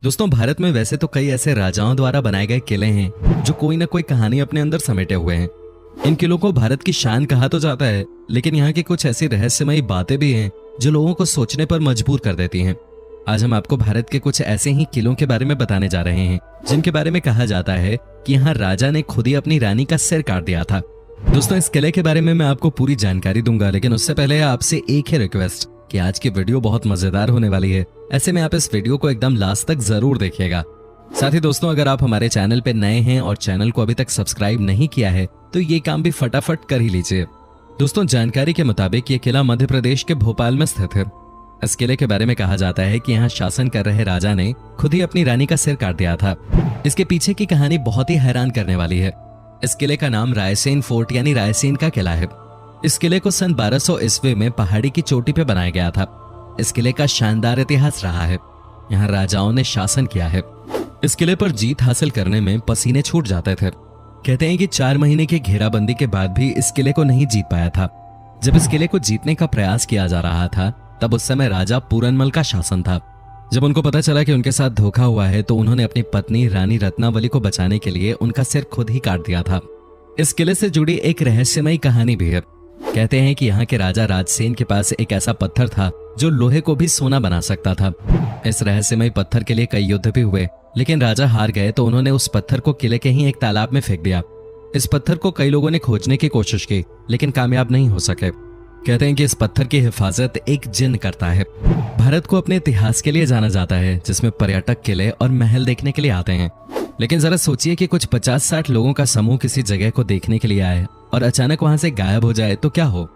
दोस्तों, भारत में वैसे तो कई ऐसे राजाओं द्वारा बनाए गए किले हैं जो कोई ना कोई कहानी अपने अंदर समेटे हुए हैं। इन किलों को भारत की शान कहा तो जाता है, लेकिन यहाँ की कुछ ऐसी रहस्यमयी बातें भी हैं जो लोगों को सोचने पर मजबूर कर देती हैं। आज हम आपको भारत के कुछ ऐसे ही किलों के बारे में बताने जा रहे हैं जिनके बारे में कहा जाता है कि यहाँ राजा ने खुद ही अपनी रानी का सिर काट दिया था। दोस्तों, इस किले के बारे में मैं आपको पूरी जानकारी दूंगा, लेकिन उससे पहले आपसे एक ही रिक्वेस्ट कि आज की वीडियो बहुत मजेदार होने वाली है। ऐसे में आप इस वीडियो को एकदम लास्ट तक जरूर देखिएगा। साथ ही दोस्तों, अगर आप हमारे चैनल पे नए हैं और चैनल को अभी तक सब्सक्राइब नहीं किया है तो ये काम भी फटाफट कर ही लीजिए। दोस्तों, जानकारी के मुताबिक ये किला मध्य प्रदेश के भोपाल में स्थित है। इस किले के बारे में कहा जाता है कि यहाँ शासन कर रहे राजा ने खुद ही अपनी रानी का सिर काट दिया था। इसके पीछे की कहानी बहुत ही हैरान करने वाली है। इस किले का नाम रायसेन फोर्ट यानी रायसेन का किला है। इस किले को सन 1200 ईस्वी में पहाड़ी की चोटी पे बनाया गया था। इस किले का शानदार इतिहास रहा है। यहाँ राजाओं ने शासन किया है। इस किले पर जीत हासिल करने में पसीने छूट जाते थे। कहते हैं कि 4 महीने की घेराबंदी के बाद भी इस किले को नहीं जीत पाया था। जब इस किले को जीतने का प्रयास किया जा रहा था तब उस समय राजा पूरनमल का शासन था। जब उनको पता चला कि उनके साथ धोखा हुआ है तो उन्होंने अपनी पत्नी रानी रत्नावली को बचाने के लिए उनका सिर खुद ही काट दिया था। इस किले से जुड़ी एक रहस्यमयी कहानी भी है। कहते हैं कि यहाँ के राजा राजसेन के पास एक ऐसा पत्थर था जो लोहे को भी सोना बना सकता था। इस रहस्यमयी पत्थर के लिए कई युद्ध भी हुए, लेकिन राजा हार गए तो उन्होंने उस पत्थर को किले के ही एक तालाब में फेंक दिया। इस पत्थर को कई लोगों ने खोजने की कोशिश की, लेकिन कामयाब नहीं हो सके। कहते हैं कि इस पत्थर की हिफाजत एक जिन करता है। भारत को अपने इतिहास के लिए जाना जाता है, जिसमें पर्यटक किले और महल देखने के लिए आते हैं। लेकिन जरा सोचिए कि कुछ 50-60 लोगों का समूह किसी जगह को देखने के लिए आए और अचानक वहां से गायब हो जाए तो क्या हो।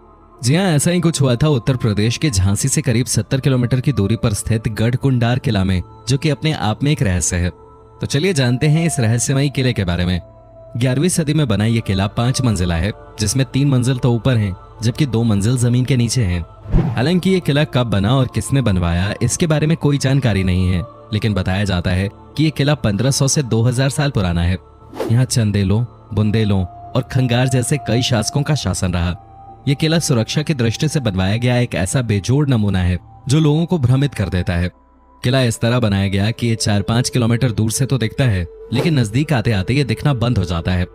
जी हाँ, ऐसा ही कुछ हुआ था उत्तर प्रदेश के झांसी से करीब 70 किलोमीटर की दूरी पर स्थित गढ़कुंडार किला में, जो कि अपने आप में एक रहस्य है। तो चलिए जानते हैं इस रहस्यमयी किले के बारे में। 11वीं सदी में बना ये किला 5 मंजिला है, जिसमें 3 मंजिल तो ऊपर हैं, जबकि 2 मंजिल जमीन के नीचे हैं। हालांकि ये किला कब बना और किसने बनवाया इसके बारे में कोई जानकारी नहीं है, लेकिन बताया जाता है कि ये किला 1500 से 2000 साल पुराना है। यहाँ चंदेलों, बुंदेलों और खंगार जैसे कई शासकों का शासन रहा। ये किला सुरक्षा की दृष्टि से बनवाया गया एक ऐसा बेजोड़ नमूना है जो लोगों को भ्रमित कर देता है। किला इस तरह बनाया गया कि ये 4-5 किलोमीटर दूर से तो दिखता है, लेकिन नजदीक आते आते ये दिखना बंद हो जाता है।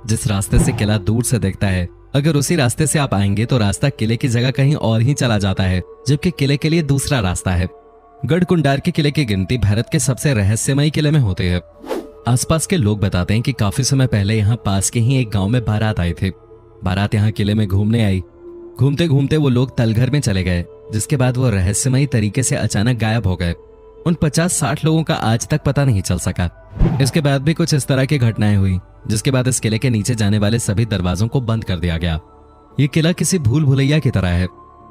जिस रास्ते से किला दूर से दिखता है, अगर उसी रास्ते से आप आएंगे तो रास्ता किले की जगह कहीं और ही चला जाता है, जबकि किले के लिए दूसरा रास्ता है। गढ़कुंडार के किले की गिनती भारत के सबसे रहस्यमयी किले में होती है। आसपास के लोग बताते हैं कि काफी समय पहले यहाँ पास के ही एक गांव में बारात आई थी। बारात यहाँ किले में घूमने आई। घूमते घूमते वो लोग तलघर में चले गए, जिसके बाद वो रहस्यमयी तरीके से अचानक गायब हो गए। उन 50-60 लोगों का आज तक पता नहीं चल सका। इसके बाद भी कुछ इस तरह की घटनाएं हुई, जिसके बाद इस किले के नीचे जाने वाले सभी दरवाजों को बंद कर दिया गया। ये किला किसी भूल भुलैया की तरह है।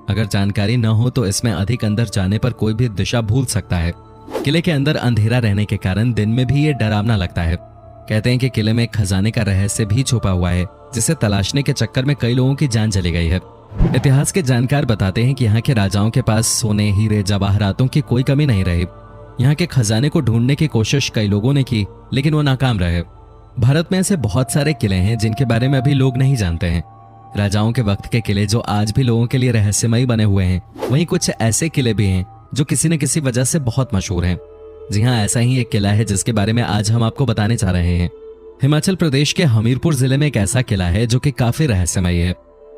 अगर जानकारी न हो तो इसमें अधिक अंदर जाने पर कोई भी दिशा भूल सकता है। किले के अंदर अंधेरा रहने के कारण दिन में भी ये डरावना लगता है। कहते हैं कि किले में खजाने का रहस्य भी छुपा हुआ है, जिसे तलाशने के चक्कर में कई लोगों की जान चली गई है। इतिहास के जानकार बताते हैं कि यहाँ के राजाओं के पास सोने, हीरे, जवाहरातों की कोई कमी नहीं रही। यहाँ के खजाने को ढूंढने की कोशिश कई लोगों ने की, लेकिन वो नाकाम रहे। भारत में ऐसे बहुत सारे किले हैं जिनके बारे में अभी लोग नहीं जानते हैं। राजाओं के वक्त के किले जो आज भी लोगों के लिए रहस्यमयी बने हुए हैं, वहीं कुछ ऐसे किले भी हैं जो किसी न किसी वजह से बहुत मशहूर हैं। जी हाँ, ऐसा ही एक किला है जिसके बारे में आज हम आपको बताने जा रहे हैं। हिमाचल प्रदेश के हमीरपुर जिले में एक ऐसा किला है जो कि काफी रहस्यमयी है।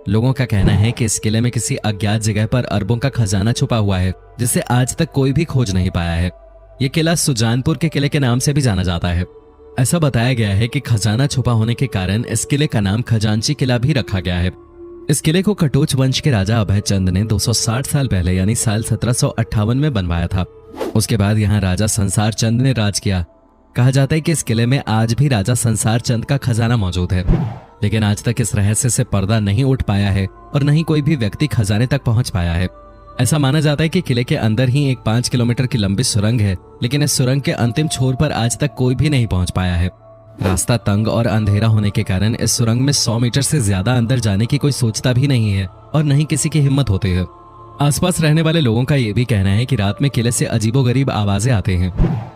लोगों का कहना है कि इस किले में किसी अज्ञात जगह पर अरबों का खजाना छुपा हुआ है, जिसे आज तक कोई भी खोज नहीं पाया है। ये किला सुजानपुर के किले के नाम से भी जाना जाता है। ऐसा बताया गया है कि खजाना छुपा होने के कारण इस किले का नाम खजांची किला भी रखा गया है। इस किले को कटोच वंश के राजा अभय चंद ने 260 साल पहले यानी साल 1758 में बनवाया था। उसके बाद यहाँ राजा संसार चंद ने राज किया। कहा जाता है कि इस किले में आज भी राजा संसार चंद का खजाना मौजूद है, लेकिन आज तक इस रहस्य से पर्दा नहीं उठ पाया है और न ही कोई भी व्यक्ति खजाने तक पहुंच पाया है। ऐसा माना जाता है कि किले के अंदर ही एक 5 किलोमीटर की लंबी सुरंग है, लेकिन इस सुरंग के अंतिम छोर पर आज तक कोई भी नहीं पहुंच पाया है। रास्ता तंग और अंधेरा होने के कारण इस सुरंग में 100 मीटर से ज्यादा अंदर जाने की कोई सोचता भी नहीं है और न ही किसी की हिम्मत होती है। आसपास रहने वाले लोगों का ये भी कहना है कि रात में किले से अजीबोगरीब आवाजें आती हैं।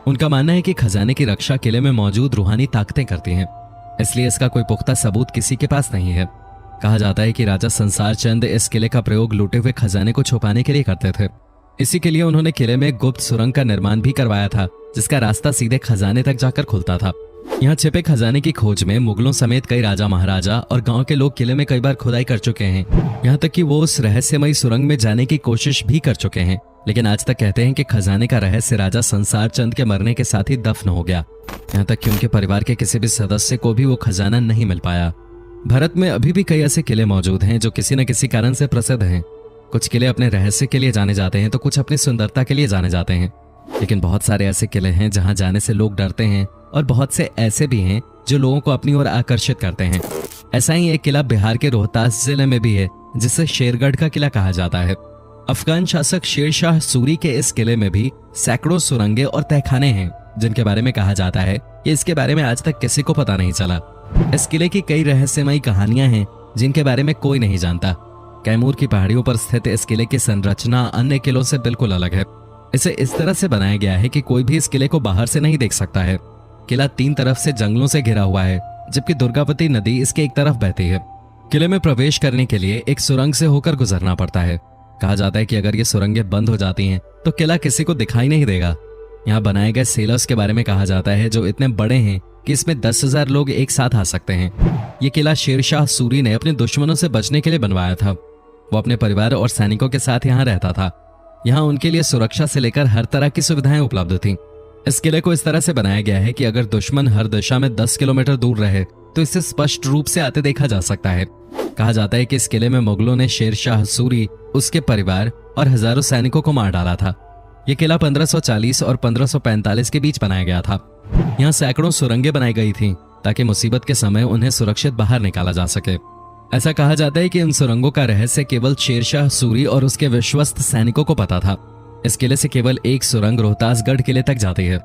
उनका मानना है कि खजाने की रक्षा किले में मौजूद रूहानी ताकतें करती हैं, इसलिए इसका कोई पुख्ता सबूत किसी के पास नहीं है। कहा जाता है कि राजा संसार चंद इस किले का प्रयोग लूटे हुए खजाने को छुपाने के लिए करते थे। इसी के लिए उन्होंने किले में गुप्त सुरंग का निर्माण भी करवाया था, जिसका रास्ता सीधे खजाने तक जाकर खुलता था। यहाँ छिपे खजाने की खोज में मुगलों समेत कई राजा महाराजा और गांव के लोग किले में कई बार खुदाई कर चुके हैं। यहाँ तक कि वो उस रहस्यमयी सुरंग में जाने की कोशिश भी कर चुके हैं, लेकिन आज तक कहते हैं कि खजाने का रहस्य राजा संसार चंद के मरने के साथ ही दफन हो गया। यहाँ तक कि उनके परिवार के किसी भी सदस्य को भी वो खजाना नहीं मिल पाया। भारत में अभी भी कई ऐसे किले मौजूद हैं जो किसी न किसी कारण से प्रसिद्ध हैं। कुछ किले अपने रहस्य के लिए जाने जाते हैं तो कुछ अपनी सुंदरता के लिए जाने जाते हैं, लेकिन बहुत सारे ऐसे किले हैं जहां जाने से लोग डरते हैं और बहुत से ऐसे भी हैं जो लोगों को अपनी ओर आकर्षित करते हैं। ऐसा ही एक किला बिहार के रोहतास जिले में भी है, जिसे शेरगढ़ का किला कहा जाता है। अफगान शासक शेर शाह सूरी के इस किले में भी सैकड़ों सुरंगें और तहखाने हैं, जिनके बारे में कहा जाता है कि इसके बारे में आज तक किसी को पता नहीं चला। इस किले की कई रहस्यमयी कहानियां हैं जिनके बारे में कोई नहीं जानता। कैमूर की पहाड़ियों पर स्थित इस किले की संरचना अन्य किलों से बिल्कुल अलग है। इसे इस तरह से बनाया गया है कि कोई भी इस किले को बाहर से नहीं देख सकता है। किला 3 तरफ से जंगलों से घिरा हुआ है, जबकि दुर्गावती नदी इसके एक तरफ बहती है। किले में प्रवेश करने के लिए एक सुरंग से होकर गुजरना पड़ता है। कहा जाता है कि अगर ये सुरंगें बंद हो जाती हैं तो किला किसी को दिखाई नहीं देगा। यहाँ बनाए गए सेलर्स के बारे में कहा जाता है जो इतने बड़े हैं कि इसमें 10,000 लोग एक साथ आ सकते हैं। ये किला शेर शाह सूरी ने अपने दुश्मनों से बचने के लिए बनवाया था। वो अपने परिवार और सैनिकों के साथ यहाँ रहता था। यहाँ उनके लिए सुरक्षा से लेकर हर तरह की सुविधाएं उपलब्ध थीं। इस किले को इस तरह से बनाया गया है कि अगर दुश्मन हर दिशा में 10 किलोमीटर दूर रहे तो इसे स्पष्ट रूप से आते देखा जा सकता है। कहा जाता है कि इस किले में मुगलों ने शेर शाह सूरी, उसके परिवार और हजारों सैनिकों को मार डाला था। यह किला 1540 और 1545 के बीच बनाया गया था। यहाँ सैकड़ों सुरंगें बनाई गई थीं ताकि मुसीबत के समय उन्हें सुरक्षित बाहर निकाला जा सके। ऐसा कहा जाता है कि इन सुरंगों का रहस्य केवल शेर शाह सूरी और उसके विश्वस्त सैनिकों को पता था। इस किले से केवल एक सुरंग रोहतासगढ़ किले तक जाती है,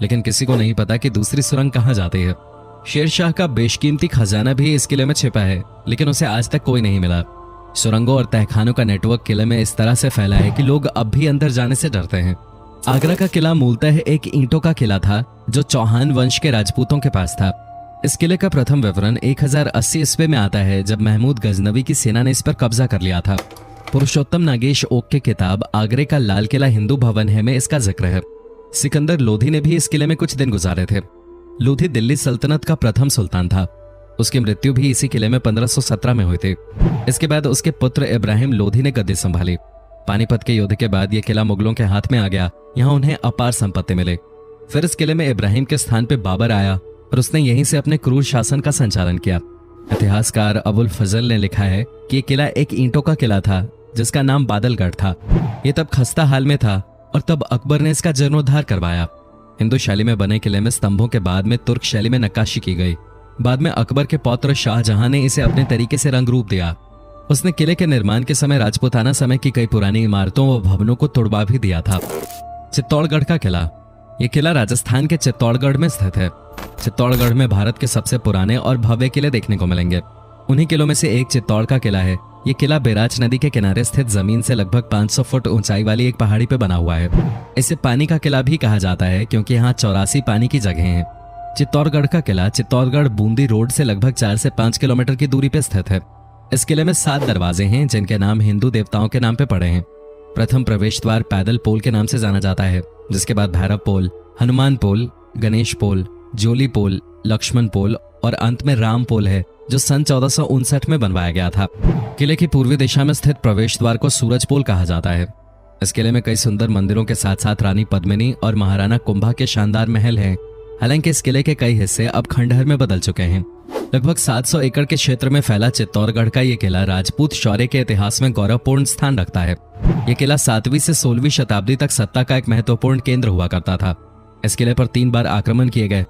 लेकिन किसी को नहीं पता कि दूसरी सुरंग कहाँ जाती है। शेर शाह का बेशकीमती खजाना भी इस किले में छिपा है, लेकिन उसे आज तक कोई नहीं मिला। सुरंगों और तहखानों का नेटवर्क किले में इस तरह से फैला है कि लोग अब भी अंदर जाने से डरते हैं। आगरा का किला मूलतः एक ईंटों का किला था जो चौहान वंश के राजपूतों के पास था। इस किले का प्रथम विवरण 1080 ईस्वी में आता है, जब महमूद गजनवी की सेना ने इस पर कब्जा कर लिया था। पुरुषोत्तम नागेश ओक की किताब आगरे का लाल किला हिंदू भवन है में इसका जिक्र है। सिकंदर लोधी ने भी इस किले में कुछ दिन गुजारे थे। लोधी दिल्ली सल्तनत का प्रथम सुल्तान था। उसकी मृत्यु भी इसी किले में 1517 में हुई थी। इसके बाद उसके पुत्र इब्राहिम लोधी ने गद्दी संभाली। पानीपत के युद्ध के बाद यह किला मुगलों के हाथ में आ गया। यहाँ उन्हें अपार संपत्ति मिली। फिर इस किले में इब्राहिम के स्थान पर बाबर आया और उसने यहीं से अपने क्रूर शासन का संचालन किया। इतिहासकार अबुल फजल ने लिखा है कि यह किला एक ईंटों का किला था जिसका नाम बादलगढ़ था। यह तब खस्ता हाल में था और तब अकबर ने इसका जीर्णोद्धार करवाया। हिंदू शैली में बने किले में स्तंभों के बाद में तुर्क शैली में नक्काशी की गई। बाद में अकबर के पौत्र शाहजहां ने इसे अपने तरीके से रंग रूप दिया। उसने किले के निर्माण के समय राजपूताना समय की कई पुरानी इमारतों व भवनों को तोड़वा भी दिया था। चित्तौड़गढ़ का किला। यह किला राजस्थान के चित्तौड़गढ़ में स्थित है। चित्तौड़गढ़ में भारत के सबसे पुराने और भव्य किले देखने को मिलेंगे। उन्हीं किलों में से एक चित्तौड़ का किला है। ये किला बैराज नदी के किनारे स्थित जमीन से लगभग 500 फुट ऊंचाई वाली एक पहाड़ी पर बना हुआ है। इसे पानी का किला भी कहा जाता है क्योंकि यहाँ 84 पानी की जगह हैं। चित्तौड़गढ़ का किला चित्तौड़गढ़ बूंदी रोड से लगभग 4 से 5 किलोमीटर की दूरी पर स्थित है। इस किले में 7 दरवाजे हैं जिनके नाम हिंदू देवताओं के नाम पे पड़े हैं। प्रथम प्रवेश द्वार पैदल पोल के नाम से जाना जाता है, जिसके बाद भैरव पोल, हनुमान पोल, गणेश पोल, जोली पोल, लक्ष्मण पोल और अंत में राम पोल है, जो सन 1459 में बनवाया गया था। किले की पूर्वी दिशा में स्थित प्रवेश द्वार को सूरज पोल कहा जाता है। इस किले में कई सुंदर मंदिरों के साथ साथ रानी पद्मिनी और महाराणा कुंभा के शानदार महल हैं। हालांकि इस किले के कई हिस्से अब खंडहर में बदल चुके हैं। लगभग 700 एकड़ के क्षेत्र में फैला चित्तौड़गढ़ का ये किला राजपूत शौर्य के इतिहास में गौरवपूर्ण स्थान रखता है। यह किला 7वीं से 16वीं शताब्दी तक सत्ता का एक महत्वपूर्ण केंद्र हुआ करता था। इस किले पर 3 बार आक्रमण किए गए।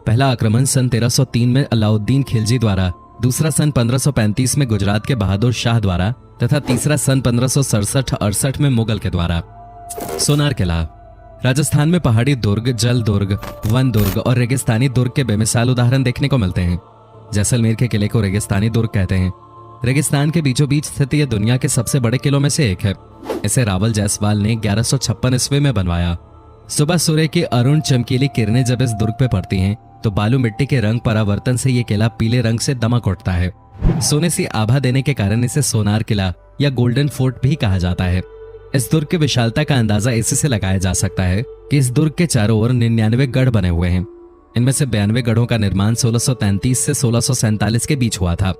पहला आक्रमण सन 1303 में अलाउद्दीन खिलजी द्वारा, दूसरा सन 1535 में गुजरात के बहादुर शाह द्वारा तथा तीसरा सन 1567-68 में मुगल के द्वारा। सोनार किला। राजस्थान में पहाड़ी दुर्ग, जल दुर्ग, वन दुर्ग और रेगिस्तानी दुर्ग के बेमिसाल उदाहरण देखने को मिलते हैं। जैसलमेर के किले को रेगिस्तानी दुर्ग कहते हैं। रेगिस्तान के बीचों बीच स्थित यह दुनिया के सबसे बड़े किलों में से एक है। इसे रावल जायसवाल ने 1156 ईस्वी में बनवाया। सुबह सूर्य की अरुण चमकीली किरणें जब इस दुर्ग पे पड़ती हैं तो बालू मिट्टी के रंग परावर्तन से यह किला पीले रंग से दमक उठता है। सोने सी आभा देने के कारण इसे सोनार किला या गोल्डन फोर्ट भी कहा जाता है। इस दुर्ग की विशालता का अंदाजा इसी से लगाया जा सकता है कि इस दुर्ग के चारों ओर 99 गढ़ बने हुए हैं। इनमें से 92 गढ़ों का निर्माण 1633 से 1647 के बीच हुआ था।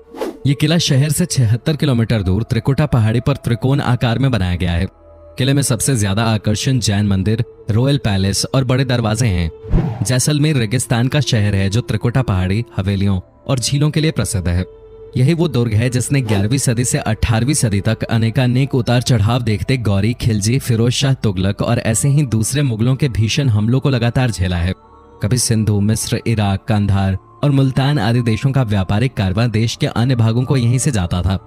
ये किला शहर से 76 किलोमीटर दूर त्रिकुटा पहाड़ी पर त्रिकोण आकार में बनाया गया है। किले में सबसे ज्यादा आकर्षण जैन मंदिर, रॉयल पैलेस और बड़े दरवाजे हैं। जैसलमेर रेगिस्तान का शहर है जो त्रिकुटा पहाड़ी, हवेलियों और झीलों के लिए प्रसिद्ध है। यही वो दुर्ग है जिसने 11वीं सदी से 18वीं सदी तक अनेकानेक उतार चढ़ाव देखते गौरी, खिलजी, फिरोज शाह तुगलक और ऐसे ही दूसरे मुगलों के भीषण हमलों को लगातार झेला है। कभी सिंधु, मिस्र, इराक, कंधार और मुल्तान आदि देशों का व्यापारिक कारवां देश के अन्य भागों को यहीं से जाता था।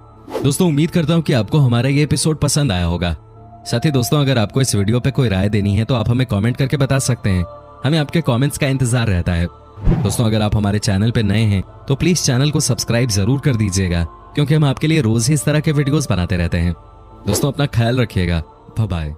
दोस्तों, उम्मीद करता हूँ कि आपको हमारा ये एपिसोड पसंद आया होगा। साथ ही दोस्तों, अगर आपको इस वीडियो पे कोई राय देनी है तो आप हमें कमेंट करके बता सकते हैं। हमें आपके कमेंट्स का इंतजार रहता है। दोस्तों, अगर आप हमारे चैनल पे नए हैं तो प्लीज चैनल को सब्सक्राइब जरूर कर दीजिएगा, क्योंकि हम आपके लिए रोज ही इस तरह के वीडियोस बनाते रहते हैं। दोस्तों, अपना ख्याल रखिएगा। Bye bye.